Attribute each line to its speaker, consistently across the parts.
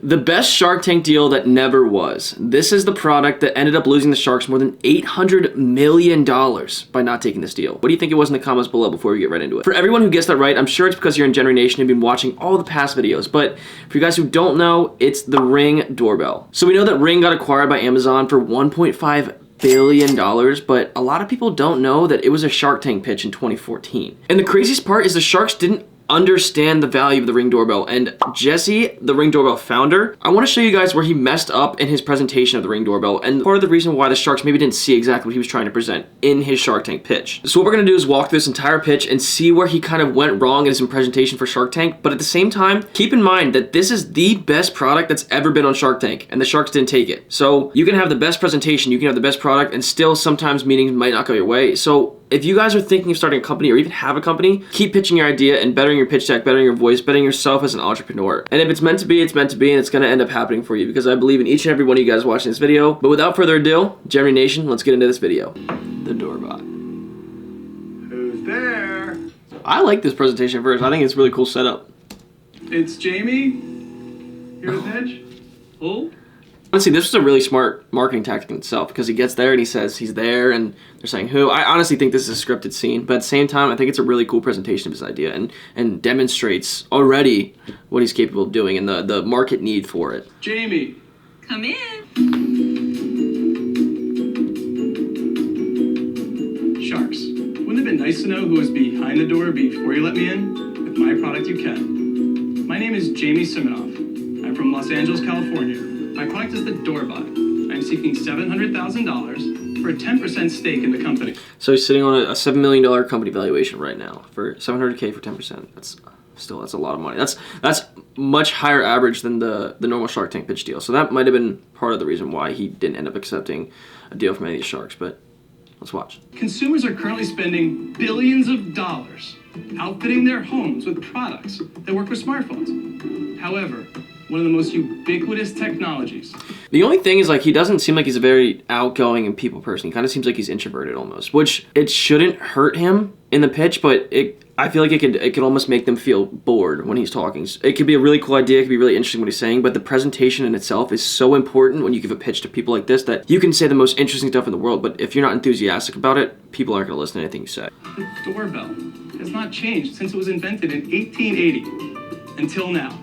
Speaker 1: The best Shark Tank deal that never was. This is the product that ended up losing the Sharks more than $800 million by not taking this deal. What do you think it was in the comments below before we get right into it? For everyone who gets that right, I'm sure it's because you're in Generation Nation and been watching all the past videos, but for you guys who don't know, it's the Ring doorbell. So we know that Ring got acquired by Amazon for $1.5 billion, but a lot of people don't know that it was a Shark Tank pitch in 2014. And the craziest part is the Sharks didn't understand the value of the Ring doorbell, and Jesse, the Ring doorbell founder, I want to show you guys where he messed up in his presentation of the Ring doorbell, and part of the reason why the Sharks maybe didn't see exactly what he was trying to present in his Shark Tank pitch. So what we're going to do is walk through this entire pitch and see where he kind of went wrong in his presentation for Shark Tank, but at the same time, keep in mind that this is the best product that's ever been on Shark Tank, and the Sharks didn't take it. So you can have the best presentation, you can have the best product, and still sometimes meetings might not go your way. So if you guys are thinking of starting a company or even have a company, keep pitching your idea and bettering your pitch deck, bettering your voice, bettering yourself as an entrepreneur. And if it's meant to be, it's meant to be, and it's going to end up happening for you because I believe in each and every one of you guys watching this video. But without further ado, Gemini Nation, let's get into this video. The Doorbot.
Speaker 2: Who's there?
Speaker 1: I like this presentation first. I think it's a really cool setup.
Speaker 2: It's Jamie. Here with Mitch. Oh.
Speaker 1: Honestly, this was a really smart marketing tactic in itself because he gets there and he says he's there and they're saying who. I honestly think this is a scripted scene, but at the same time, I think it's a really cool presentation of his idea and demonstrates already what he's capable of doing and the market need for it.
Speaker 2: Jamie.
Speaker 3: Come in.
Speaker 2: Sharks. Wouldn't it have been nice to know who was behind the door before you let me in? With my product, you can. My name is Jamie Siminoff. I'm from Los Angeles, California. My product is the Doorbot. I'm seeking $700,000 for a 10% stake in the company.
Speaker 1: So he's sitting on a $7 million company valuation right now for $700K for 10%. That's a lot of money. That's much higher average than the normal Shark Tank pitch deal. So that might have been part of the reason why he didn't end up accepting a deal from any of these sharks. But let's watch.
Speaker 2: Consumers are currently spending billions of dollars outfitting their homes with products that work with smartphones. However, one of the most ubiquitous technologies.
Speaker 1: The only thing is, like, he doesn't seem like he's a very outgoing and people person. He kind of seems like he's introverted almost, which it shouldn't hurt him in the pitch, but I feel like it could almost make them feel bored when he's talking. It could be a really cool idea, it could be really interesting what he's saying, but the presentation in itself is so important when you give a pitch to people like this that you can say the most interesting stuff in the world, but if you're not enthusiastic about it, people aren't going to listen to anything you say.
Speaker 2: The doorbell has not changed since it was invented in 1880 until now.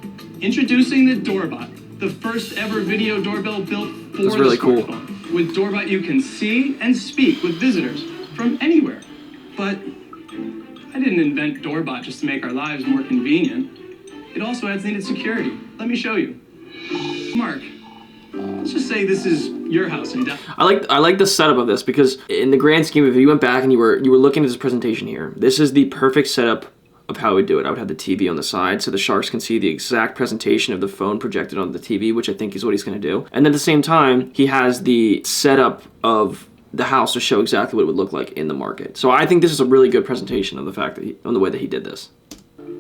Speaker 2: Introducing the Doorbot, the first ever video doorbell built for the smartphone. Cool. With Doorbot, you can see and speak with visitors from anywhere. But I didn't invent Doorbot just to make our lives more convenient. It also adds needed security. Let me show you. Mark, let's just say this is your house in Dallas.
Speaker 1: I like the setup of this because in the grand scheme, if you went back and you were looking at this presentation here, this is the perfect setup of how I would do it. I would have the TV on the side so the sharks can see the exact presentation of the phone projected on the TV, which I think is what he's going to do. And at the same time, he has the setup of the house to show exactly what it would look like in the market. So I think this is a really good presentation of the fact that on the way that he did this.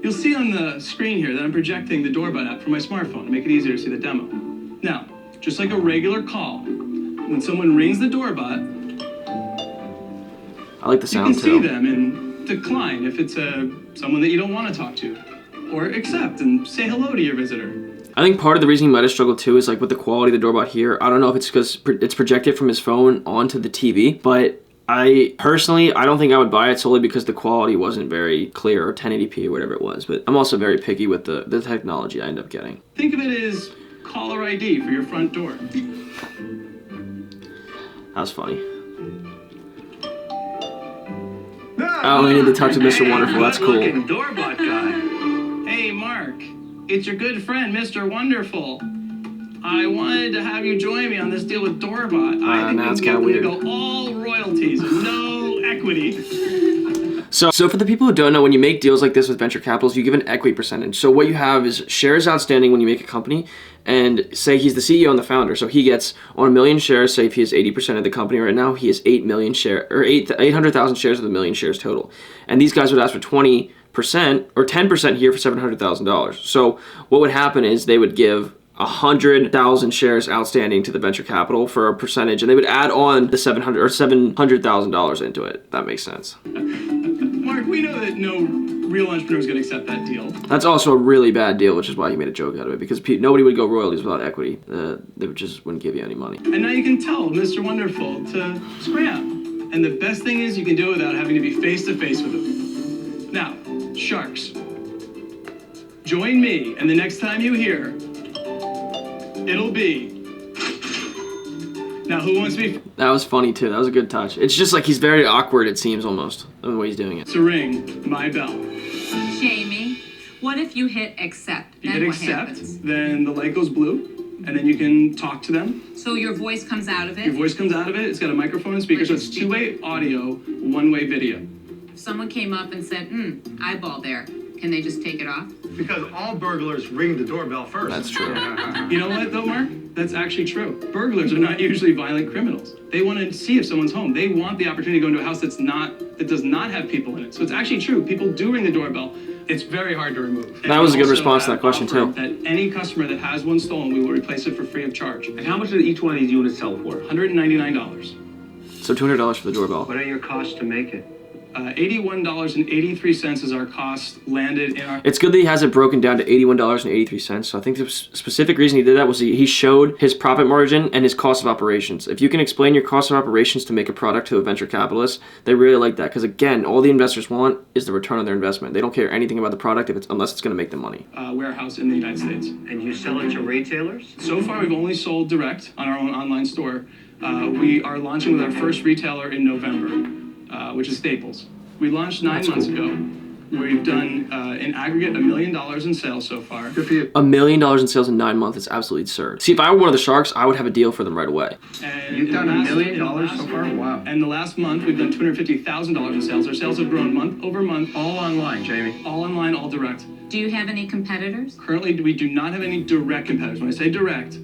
Speaker 2: You'll see on the screen here that I'm projecting the Doorbot app from my smartphone to make it easier to see the demo. Now, just like a regular call, when someone rings the Doorbot,
Speaker 1: I like the sound too.
Speaker 2: You can see them and decline if it's someone that you don't want to talk to, or accept and say hello to your visitor.
Speaker 1: I think part of the reason he might have struggled too is like with the quality of the Doorbot here. I don't know if it's because it's projected from his phone onto the TV, but I don't think I would buy it solely because the quality wasn't very clear or 1080p or whatever it was. But I'm also very picky with the technology I end up getting.
Speaker 2: Think of it as caller ID for your front door.
Speaker 1: That was funny. Oh, we need to touch with Mr. Wonderful. That's cool.
Speaker 2: Doorbot guy. Hey, Mark. It's your good friend, Mr. Wonderful. I wanted to have you join me on this deal with Doorbot. I think we can get them to go all royalties, no equity.
Speaker 1: So for the people who don't know, when you make deals like this with venture capitals, you give an equity percentage. So what you have is shares outstanding when you make a company, and say he's the CEO and the founder. So he gets on 1 million shares, say if he has 80% of the company right now, he has 8 million shares, or 800,000 shares with 1 million shares total. And these guys would ask for 20% or 10% here for $700,000. So what would happen is they would give 100,000 shares outstanding to the venture capital for a percentage, and they would add on the $700,000 into it. That makes sense.
Speaker 2: Mark, we know that no real entrepreneur is going to accept that deal.
Speaker 1: That's also a really bad deal, which is why he made a joke out of it, because nobody would go royalties without equity. They just wouldn't give you any money.
Speaker 2: And now you can tell Mr. Wonderful to scram. And the best thing is you can do it without having to be face-to-face with him. Now, sharks, join me, and the next time you hear, it'll be... Now, who wants to be...
Speaker 1: That was funny, too. That was a good touch. It's just like he's very awkward, it seems, almost, the way he's doing it.
Speaker 2: To ring my bell.
Speaker 3: Jamie, what if you hit accept?
Speaker 2: You
Speaker 3: Then
Speaker 2: hit
Speaker 3: what
Speaker 2: accept,
Speaker 3: happens?
Speaker 2: then the light goes blue, and then you can talk to them.
Speaker 3: So your voice comes out of it?
Speaker 2: Your voice comes out of it. It's got a microphone and speaker, so it's two-way audio, one-way video.
Speaker 3: If someone came up and said, eyeball there, can they just take it off?
Speaker 4: Because all burglars ring the doorbell first.
Speaker 1: That's true.
Speaker 2: You know what, though, Mark? That's actually true. Burglars are not usually violent criminals. They want to see if someone's home. They want the opportunity to go into a house that does not have people in it. So it's actually true. People do ring the doorbell. It's very hard to remove.
Speaker 1: That was a good
Speaker 2: Also
Speaker 1: response to that question, too.
Speaker 2: That any customer that has one stolen, we will replace it for free of charge.
Speaker 5: And how much do each one of these units sell for?
Speaker 2: $199.
Speaker 1: So $200 for the doorbell.
Speaker 5: What are your costs to make it?
Speaker 2: $81.83 is our cost landed in our...
Speaker 1: It's good that he has it broken down to $81.83. So I think the specific reason he did that was he showed his profit margin and his cost of operations. If you can explain your cost of operations to make a product to a venture capitalist, they really like that. Because again, all the investors want is the return on their investment. They don't care anything about the product unless it's going to make them money.
Speaker 2: warehouse in the United States.
Speaker 5: And you sell it to retailers?
Speaker 2: So far, we've only sold direct on our own online store. We are launching with our first retailer in November, which is Staples. We launched 9 months ago. We've done, in aggregate, $1 million in sales so far.
Speaker 4: Good for you.
Speaker 1: $1 million in sales in 9 months is absolutely absurd. See, if I were one of the sharks, I would have a deal for them right away.
Speaker 2: And
Speaker 4: You've done
Speaker 2: in the
Speaker 4: $1 million
Speaker 2: last-
Speaker 4: so far? Wow.
Speaker 2: And the last month, we've done $250,000 in sales. Our sales have grown month over month.
Speaker 4: All online, Jamie.
Speaker 2: All online, all direct.
Speaker 3: Do you have any competitors?
Speaker 2: Currently, we do not have any direct competitors. When I say direct,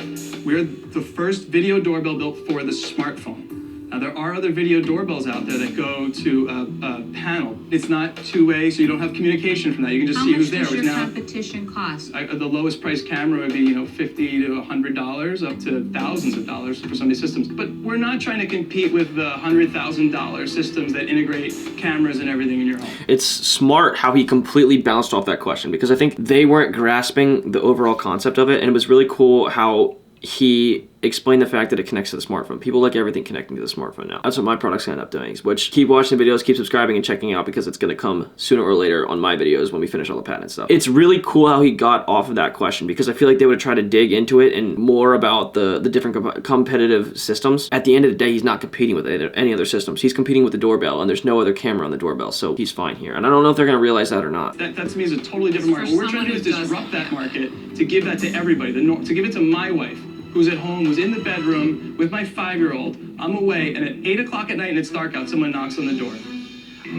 Speaker 2: we're the first video doorbell built for the smartphone. Now, there are other video doorbells out there that go to a panel. It's not two-way, so you don't have communication from that. You can just
Speaker 3: How
Speaker 2: see
Speaker 3: much
Speaker 2: who's there.
Speaker 3: does your
Speaker 2: Which now,
Speaker 3: competition cost?
Speaker 2: the lowest price camera would be, $50 to $100, up to thousands of dollars for some of these systems. But we're not trying to compete with the $100,000 systems that integrate cameras and everything in your home.
Speaker 1: It's smart how he completely bounced off that question, because I think they weren't grasping the overall concept of it, and it was really cool how he explained the fact that it connects to the smartphone. People like everything connecting to the smartphone now. That's what my product's gonna end up doing, which keep watching the videos, keep subscribing and checking out, because it's gonna come sooner or later on my videos when we finish all the patent stuff. It's really cool how he got off of that question, because I feel like they would have tried to dig into it and more about the different competitive systems. At the end of the day, he's not competing with any other systems. He's competing with the doorbell, and there's no other camera on the doorbell, so he's fine here. And I don't know if they're gonna realize that or not.
Speaker 2: That to me is a totally different market. What we're trying to do is disrupt that market to give that to everybody, to give it to my wife, who's at home, who's in the bedroom with my 5-year-old. I'm away, and at 8 o'clock at night and it's dark out, someone knocks on the door.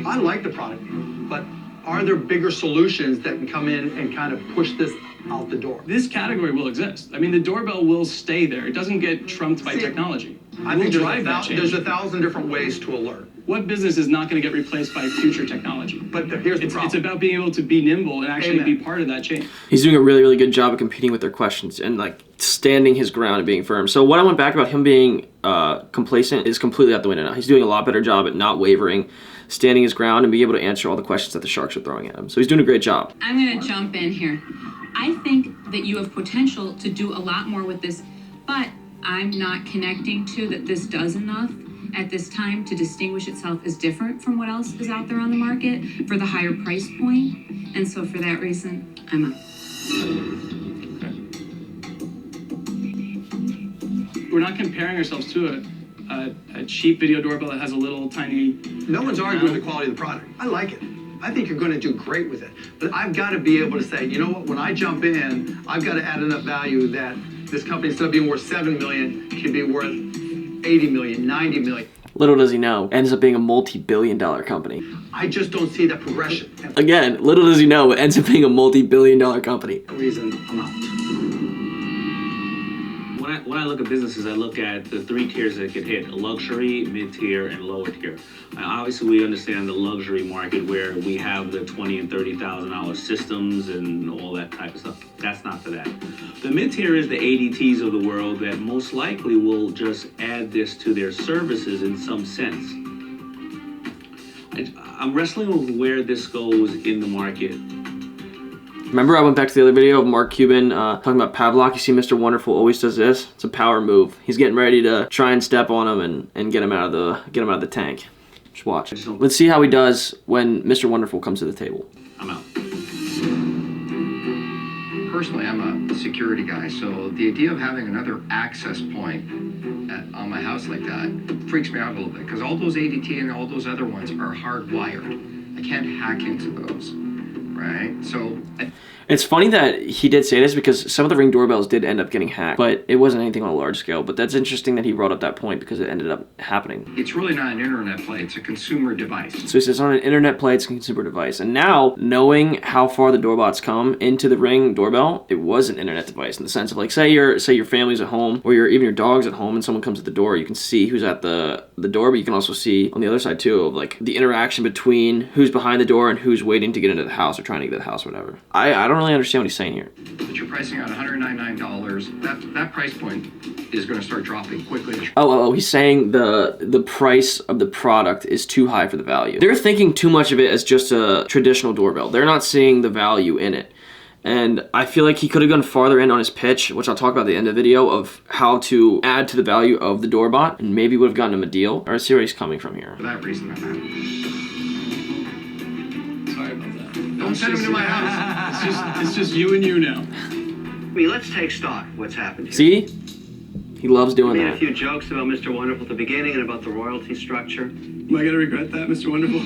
Speaker 4: I like the product, but are there bigger solutions that can come in and kind of push this out the door?
Speaker 2: This category will exist. I mean, the doorbell will stay there. It doesn't get trumped by technology.
Speaker 4: I
Speaker 2: We'll
Speaker 4: think
Speaker 2: drive that change.
Speaker 4: there's 1,000 different ways to alert.
Speaker 2: What business is not going to get replaced by future technology?
Speaker 4: But here's the problem.
Speaker 2: It's about being able to be nimble and actually
Speaker 4: Amen.
Speaker 2: be part of that change.
Speaker 1: He's doing a really, really good job of competing with their questions and like standing his ground and being firm. So what I went back about him being complacent is completely out the window now. He's doing a lot better job at not wavering, standing his ground, and being able to answer all the questions that the sharks are throwing at him. So he's doing a great job.
Speaker 3: I'm going to jump in here. I think that you have potential to do a lot more with this, but I'm not connecting to that this does enough at this time to distinguish itself as different from what else is out there on the market for the higher price point. And so for that reason, I'm out.
Speaker 2: We're not comparing ourselves to a cheap video doorbell that has a little tiny...
Speaker 4: No one's arguing the quality of the product. I like it. I think you're going to do great with it. But I've got to be able to say, you know what, when I jump in, I've got to add enough value that this company, instead of being worth $7 million, can be worth 80 million, 90 million.
Speaker 1: Little does he know, ends up being a multi-billion-dollar company.
Speaker 4: I just don't see that progression.
Speaker 1: Again, little does he know, it ends up being a multi-billion-dollar company.
Speaker 4: For that reason, I'm out.
Speaker 5: When I look at businesses, I look at the 3 tiers that get hit: luxury, mid-tier, and lower tier. Obviously, we understand the luxury market where we have the $20,000 and $30,000 systems and all that type of stuff. That's not for that. The mid-tier is the ADTs of the world that most likely will just add this to their services in some sense. I'm wrestling with where this goes in the market.
Speaker 1: Remember I went back to the other video of Mark Cuban talking about Pavlok? You see Mr. Wonderful always does this? It's a power move. He's getting ready to try and step on him and get him out of the tank. Just watch. Let's see how he does when Mr. Wonderful comes to the table.
Speaker 5: I'm out.
Speaker 6: Personally, I'm a security guy, so the idea of having another access point on my house like that freaks me out a little bit, because all those ADT and all those other ones are hardwired. I can't hack into those, right? So
Speaker 1: It's funny that he did say this because some of the Ring doorbells did end up getting hacked, but it wasn't anything on a large scale. But that's interesting that he brought up that point because it ended up happening.
Speaker 6: it's really not an internet play, it's a consumer device.
Speaker 1: So he says on an internet play, it's a consumer device. And now, knowing how far the Doorbots come into the Ring doorbell, it was an internet device in the sense of like, say your family's at home or even your dog's at home and someone comes at the door, you can see who's at the door, but you can also see on the other side too of like the interaction between who's behind the door and who's waiting to get into the house or trying to get to the house or whatever. I don't really understand what he's saying here.
Speaker 6: But you're pricing out $199, that price point is going to start dropping quickly.
Speaker 1: Oh, he's saying the price of the product is too high for the value. They're thinking too much of it as just a traditional doorbell. They're not seeing the value in it. And I feel like he could have gone farther in on his pitch, which I'll talk about at the end of the video, of how to add to the value of the Doorbot, and maybe would have gotten him a deal. Or see where he's coming from here.
Speaker 6: For that reason, I'm out.
Speaker 2: Sorry about that.
Speaker 6: Don't send him to my house.
Speaker 2: It's just you and you now.
Speaker 7: I mean, let's take stock of what's happened here.
Speaker 1: See? He loves doing
Speaker 7: We made a
Speaker 1: that.
Speaker 7: few jokes about Mr. Wonderful at the beginning and about the royalty structure.
Speaker 2: Am I gonna regret that, Mr. Wonderful?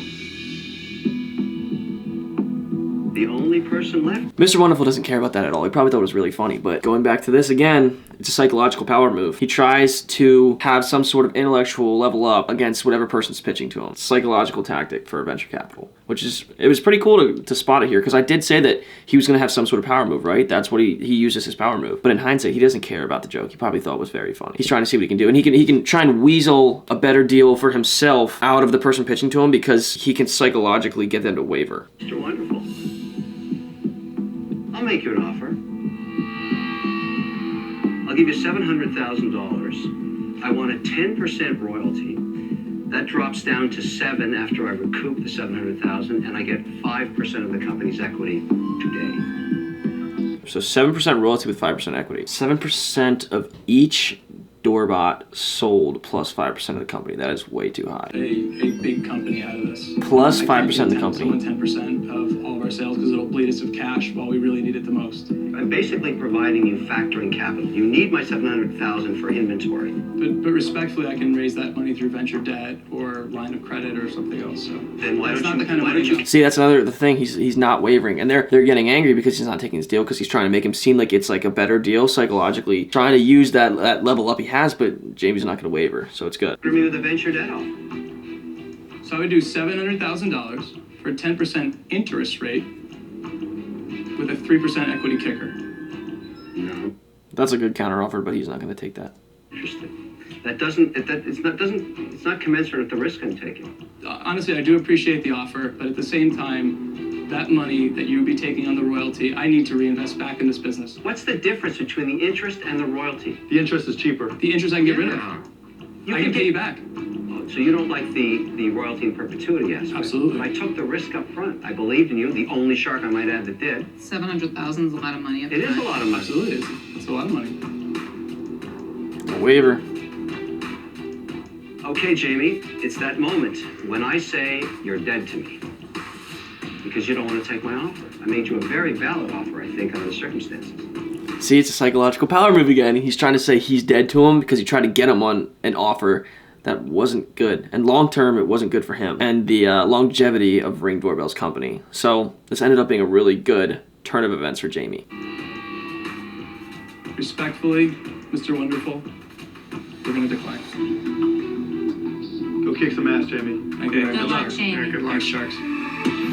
Speaker 7: The only person left.
Speaker 1: Mr. Wonderful doesn't care about that at all. He probably thought it was really funny, but going back to this again, it's a psychological power move. He tries to have some sort of intellectual level up against whatever person's pitching to him. It's a psychological tactic for venture capital, it was pretty cool to spot it here, because I did say that he was going to have some sort of power move, right? That's what he uses his power move. But in hindsight, he doesn't care about the joke. He probably thought it was very funny. He's trying to see what he can do, and he can try and weasel a better deal for himself out of the person pitching to him because he can psychologically get them to waver.
Speaker 7: Mr. Wonderful. I'll make you an offer. I'll give you $700,000. I want a 10% royalty. That drops down to 7 after I recoup the $700,000, and I get 5% of the company's equity today.
Speaker 1: So 7% royalty with 5% equity. 7% of each Doorbot sold plus 5% of the company. That is way too high.
Speaker 2: A big company out of this.
Speaker 1: Plus
Speaker 2: I
Speaker 1: 5% of the
Speaker 2: can't give
Speaker 1: company.
Speaker 2: someone 10% of all of our sales because it'll bleed us of cash while we really need it the most.
Speaker 7: I'm basically providing you factoring capital. You need my $700,000 for inventory.
Speaker 2: But respectfully, I can raise that money through venture debt or line of credit or something else. So
Speaker 7: Then why
Speaker 2: that's
Speaker 7: don't
Speaker 2: not
Speaker 7: you-
Speaker 2: the kind of
Speaker 7: why
Speaker 2: money.
Speaker 7: don't you-
Speaker 1: See, that's the thing. He's not wavering, and they're getting angry because he's not taking this deal because he's trying to make him seem like it's like a better deal psychologically, trying to use that level up he has. But Jamie's not going to waver, so it's good.
Speaker 7: For me with a venture debt offer.
Speaker 2: So I would do $700,000 for a 10% interest rate with a 3% equity kicker.
Speaker 7: No.
Speaker 1: That's a good counteroffer, but he's not going to take that.
Speaker 7: Interested. It's not commensurate with the risk I'm taking.
Speaker 2: Honestly, I do appreciate the offer, but at the same time, that money that you would be taking on the royalty, I need to reinvest back in this business.
Speaker 7: What's the difference between the interest and the royalty?
Speaker 4: The interest is cheaper.
Speaker 2: The interest I can get rid of. I can pay you back.
Speaker 7: So you don't like the royalty in perpetuity aspect?
Speaker 2: Absolutely.
Speaker 7: But I took the risk up front. I believed in you, the only shark I might add that did.
Speaker 3: 700,000 is a lot of money.
Speaker 7: It is a lot of money.
Speaker 2: Absolutely, it's a lot of money.
Speaker 1: A waiver.
Speaker 7: Okay, Jamie, it's that moment when I say you're dead to me. Because you don't want to take my offer. I made you a very valid offer, I think, under the circumstances.
Speaker 1: See, it's a psychological power move again. He's trying to say he's dead to him because he tried to get him on an offer that wasn't good. And long term, it wasn't good for him and the longevity of Ring Doorbell's company. So this ended up being a really good turn of events for Jamie.
Speaker 2: Respectfully, Mr. Wonderful, we're going to decline.
Speaker 4: Go kick some ass, Jamie.
Speaker 2: Thank you.
Speaker 3: Good luck, Jamie.
Speaker 2: Good luck, Sharks.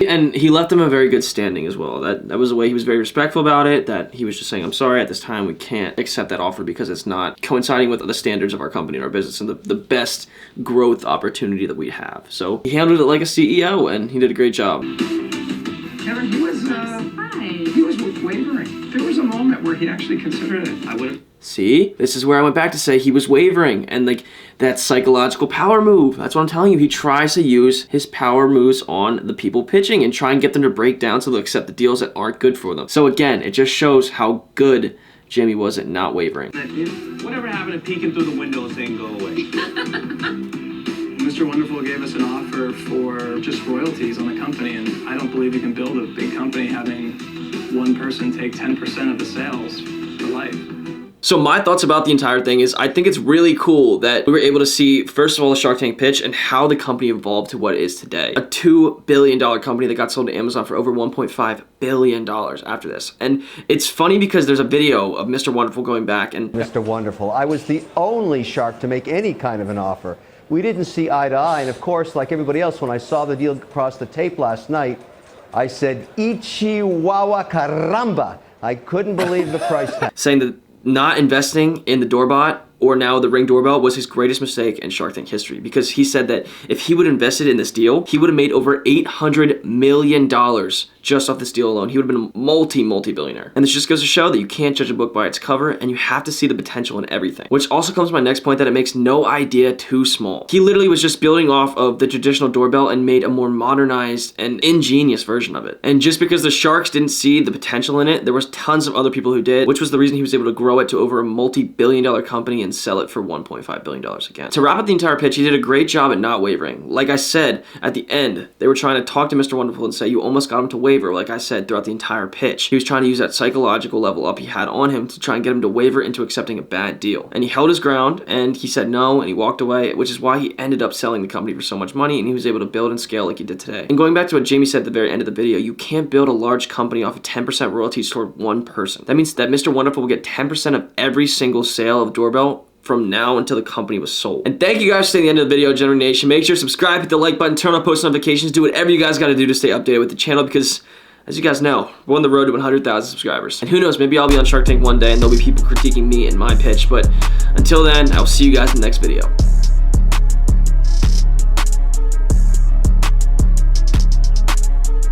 Speaker 1: And he left him a very good standing as well. That was the way he was very respectful about it, that he was just saying, I'm sorry, at this time we can't accept that offer because it's not coinciding with the standards of our company and our business and the best growth opportunity that we have. So he handled it like a CEO and he did a great job.
Speaker 6: Kevin, he was
Speaker 3: Hi.
Speaker 6: wavering. There was a moment where he actually considered it.
Speaker 7: I would have.
Speaker 1: See, this is where I went back to say he was wavering, and like that psychological power move. That's what I'm telling you. He tries to use his power moves on the people pitching and try and get them to break down so they'll accept the deals that aren't good for them. So again, it just shows how good Jimmy was at not wavering.
Speaker 5: Whatever happened to peeking through the window and saying go away?
Speaker 2: Mr. Wonderful gave us an offer for just royalties on the company, and I don't believe you can build a big company having one person take 10% of the sales for life.
Speaker 1: So my thoughts about the entire thing is I think it's really cool that we were able to see, first of all, the Shark Tank pitch and how the company evolved to what it is today. A $2 billion company that got sold to Amazon for over $1.5 billion after this. And it's funny because there's a video of Mr. Wonderful going back and...
Speaker 8: Mr. Wonderful, I was the only shark to make any kind of an offer. We didn't see eye to eye, and of course, like everybody else, when I saw the deal across the tape last night, I said, Ichiwawa caramba. I couldn't believe the price tag.
Speaker 1: Saying that not investing in the Doorbot or now the Ring doorbell was his greatest mistake in Shark Tank history, because he said that if he would have invested in this deal, he would have made over $800 million just off this deal alone. He would have been a multi-billionaire. And this just goes to show that you can't judge a book by its cover, and you have to see the potential in everything. Which also comes to my next point, that it makes no idea too small. He literally was just building off of the traditional doorbell and made a more modernized and ingenious version of it. And just because the Sharks didn't see the potential in it, there was tons of other people who did, which was the reason he was able to grow it to over a multi-billion-dollar company and sell it for $1.5 billion again. To wrap up the entire pitch, he did a great job at not wavering. Like I said, at the end, they were trying to talk to Mr. Wonderful and say, you almost got him to waver, like I said, throughout the entire pitch. He was trying to use that psychological level up he had on him to try and get him to waver into accepting a bad deal. And he held his ground, and he said no, and he walked away, which is why he ended up selling the company for so much money, and he was able to build and scale like he did today. And going back to what Jamie said at the very end of the video, you can't build a large company off of 10% royalties toward one person. That means that Mr. Wonderful will get 10% of every single sale of doorbell from now until the company was sold. And thank you guys for staying to the end of the video, General Nation. Make sure to subscribe, hit the like button, turn on post notifications, do whatever you guys gotta do to stay updated with the channel, because as you guys know, we're on the road to 100,000 subscribers. And who knows, maybe I'll be on Shark Tank one day and there'll be people critiquing me and my pitch. But until then, I'll see you guys in the next video.